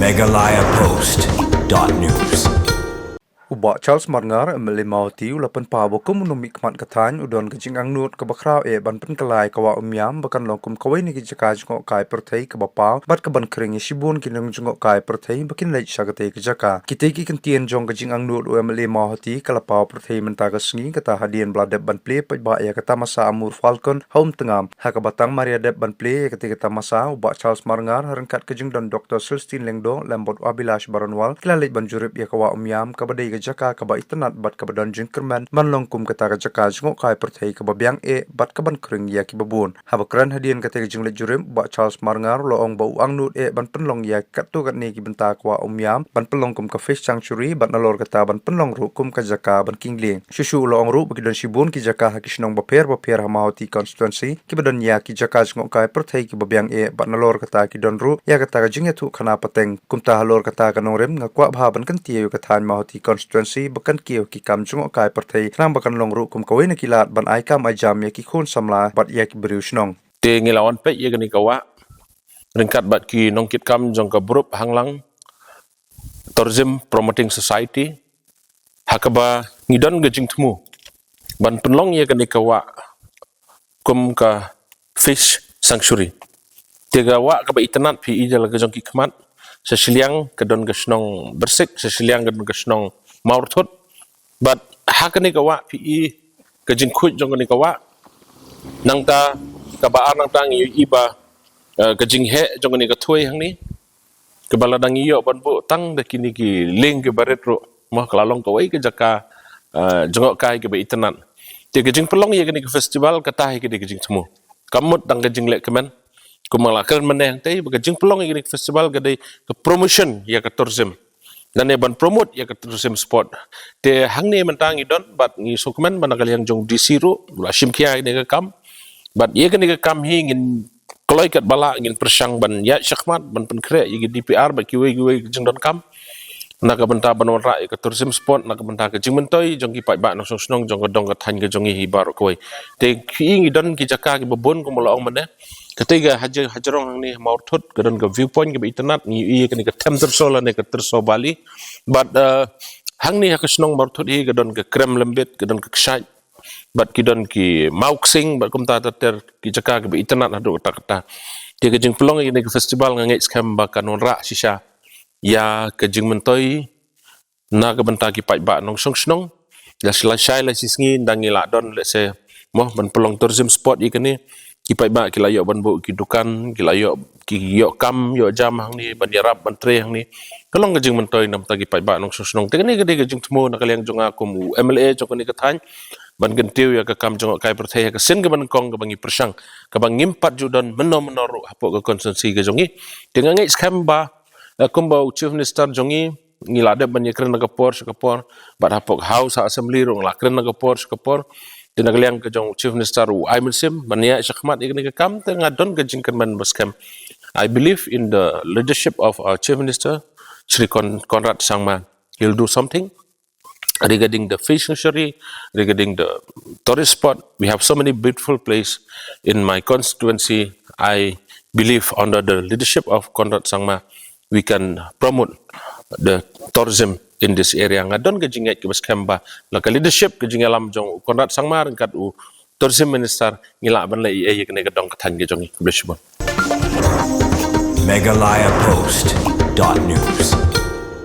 MeghalayaPost.news. Ubak Charles Marngar MLA Mawhati ulapan pawakum unumik kemat katany udon kejing angnut ke bakrau ban penkelai Wah Umiam bahkan longkum kawei ni jngohkai jngohkai pyrthei ke bapau bat ke ban kering sibun kineng jngohkai pyrthei bakin lej sagate ke jaka kita ki kentien jong kejing angnut MLA Mawhati kalapau pyrthei mentaga sengi kata hadian bladep ban play pajba ya kata masa amur falcon home tengam haka batang maria dep ban play ketika masa ubak Charles Marngar rengkat kejing dan Dr. Celestine Lengdo lembot Abilash Baranwal kilalej ban jurip ya Wah Umiam kabadai jaka kaba itenat bat kabadan jingkerman manlongkum kata jaka jngohkai pyrthei kababiang bat kaban kering ya ki babun habakran hadian kata jinglet jurim ba Charles Marngar loong bau angnut ban penlong ya katu kat ni ki benta Wah Umiam ban penlongkum ka fish sanctuary bat nalor kata ban penlong rukum ka jaka ban kingling susu loong ru bagidan sibun ki jaka hakisnong baper Mawhati constituency ki badan ya ki jaka jngohkai pyrthei ki babiang bat nalor kata ki don ru ya kata jingetu khana pateng kumta halor kata kanorem ngakwa bhaban kan tiu kata Mawhati constituency bakan kio ki kam jngohkai pyrthei nang bakan longru kum kawei na kilat ban ai kam ai jam ya ki khun samla bat ya ki beriu snong te ngilawan pe ye gani kawa ringkat bat ki nongkit kam jong ka grup hanglang tourism promoting society hakaba ngidon gejing temu ban penlong ye gani kawa kum ka fish sanctuary te gawa ka ba itanat pi ijal ka jong ki khmat sesiliang kedon gesnong bersik sesiliang kedon gesnong maurthut but hakani kawa pi kejing khut jong ni kawa nang ta kabaan nang tang iba kejing he jong ni ka thoi hang ni kebala dang iyo ban bu tang de kini ki leng ke baret ro mah kalalong kawai ke jaka jngohkai ke ba itanan te kejing pelong ye kini ke festival kata he ke kejing temu kamut dang kejing lek kemen kumala keren meneh te kejing pelong ye kini festival ke ke promotion ya ke tourism dan ban promote ya ke tourism sport te hang ni mentang idon bat ngi sokmen banakal yang jong disiru la shimkia ni ke kam bat ye kini ke kam hi ngin koloi kat bala ngin persang ban ya syakmat ban penkre ye DPR ba kiwe jeng don kam nak benta ban wara ke tourism sport nak benta ke jing mentoi jong ki pai ba nong snong jong dong ke than ke jong hi bar koi te ki idon ki jaka ki babon ko molong meneh ketiga hajarong ni maurthut kedon ke viewpoint ke internet ni ye kini ke tem tersola ne ke terso bali but hang ni ke snong maurthut hi kedon ke krem lembet kedon ke ksai but kidon ki mauksing bat kumta ter ki jaka ke internet adu kata dia ke jing pelong ini ke festival ngai scam bakan ra sisa ya ke jing mentoi na ke benta ki pai ba nong snong ya selesai la sisngi dangila don le se moh ban pelong tourism sport ikani ki pai ba ki layo ban bu ki dukan ki layo ki yo kam yo jam hang ni ban yarap ban tre hang ni kalong gejing mentoi nam tagi pai ba nong snong te ni gede gejing temu nak yang jonga kum MLA jok ni kathan ban gentiu ya ka kam jngohkai pyrthei ka sen ke ban kong ke bangi persang ka bang ngimpat judan menoru hapo ke konsensi ke jongi dengan ngai scam ba kumba chief minister jongi ngilade ban yekren ka por bat hapo house assembly rong la kren ka por tinag liang ke jong chief minister I Muslim bania syakmat ikni ke kam te ngadon ke jingkan ban baskem I believe in the leadership of our chief minister Shri Conrad Sangma. He'll do something regarding the fish sanctuary, regarding the tourist spot. We have so many beautiful places in my constituency. I believe under the leadership of Conrad Sangma we can promote the tourism in this area. Ngadon ke jingat ke baskamba la ka leadership ke jingalam jong Conrad Sangma ringkat u tourism minister ngila ban lai ye ke ne dong kathan ke jong blessbon MeghalayaPost.news.